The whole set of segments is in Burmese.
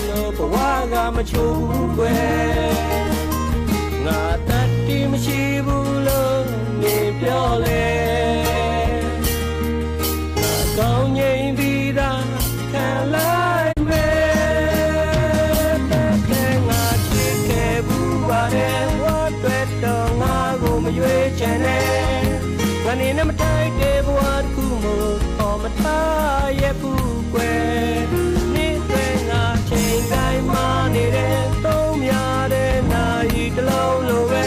လို့ဘဝကမချိုးဘူးကွယ်ငါတတ်တီမရှိဘူးလို့နေပြောလေငါကောင်းငြိမ်ပြီးသားခံလိုက်မယ်တဲ့ငါချစ်ခဲ့ဘူးပါတယ်ဝတ်တွေ့တော့ငါကိုမရွေးချင်နဲ့ငါနေနဲ့မထိုက်တဲ့ဘဝတစ်ခုမို့ပေါ်မထားရဲ့ဘူးကွယ်နေတဲ့ငါချိန်တိုင်းမှနေတဲ့သုံးများတဲ့နာရီတစ်လုံးလိုပဲ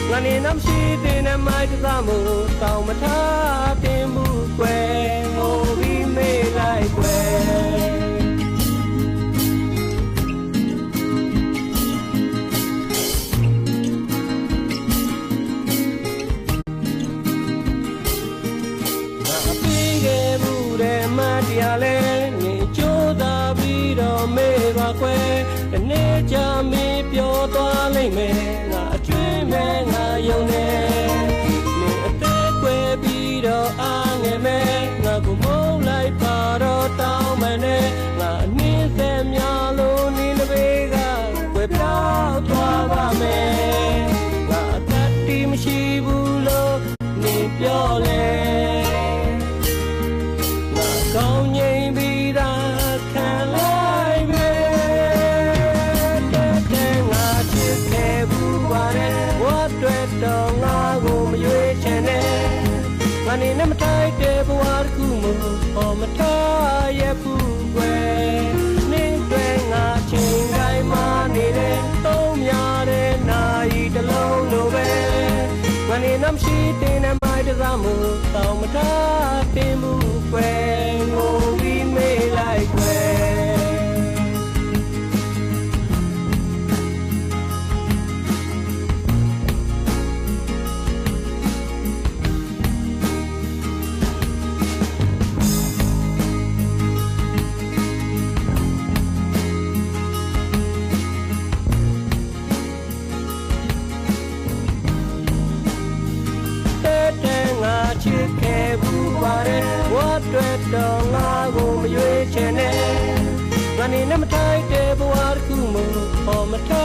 ငါနေနဲ့မရှိတဲ့နဲ့မိုက်တသားမို့တောင်းမထားတင်ဘူးကွယ်ဟိုပြီးမေးလိုက်ကွယ်တရားလဲနေကြိုးစားပြီးတော့မေးပါကွယ်ဒီနေ့ချာမင်းပြောသွားလိမ့်မယ်ငါအကျွေးမဲ့ငါယုံနေနေအသေးကွယ်ပြီးတော့အားငယ်မဲ့ငါကိုမုန်းလိုက်ပါတော့တောင်းမယ်နဲ့ငါအနည်းဆက်များလို့နေတပေကကွယ်ပြောင်းသွားပါမယ်ငါအသက်တီမရှိဘူးလို့နေပြောလဲကောင်းငြိမ်ပြီးသားခံလိုက်မယ်တဲ့ငါချစ်ခဲ့ဘူးပါတယ်ဝတ်တွေ့တော့ငါကိုမရွေးချင်နဲ့ငါနေနဲ့မထိုက်တဲ့ဘဝတစ်ခုမို့ပေါ်မထားရဲ့ဘူးကွယ်နေတွေ့ငါချိန်တိုင်းမှနေတဲ့သုံးများတဲ့နာရီတစ်လုံးလိုပဲငါနေနဲ့မရှိတဲ့နဲ့မိုက်တစားမို့တောင်းမထားတင်ဘူးကွယ်ငိုပြီးမေးလိုက်ကွယ်ချစ်ခဲ့ဘူးပါတယ်ဝတ်တွေ့တော့ငါကိုမရွေးချင်နဲ့ငါနေနဲ့မထိုက်တဲ့ဘဝတစ်ခုမို့ပေါ်မထား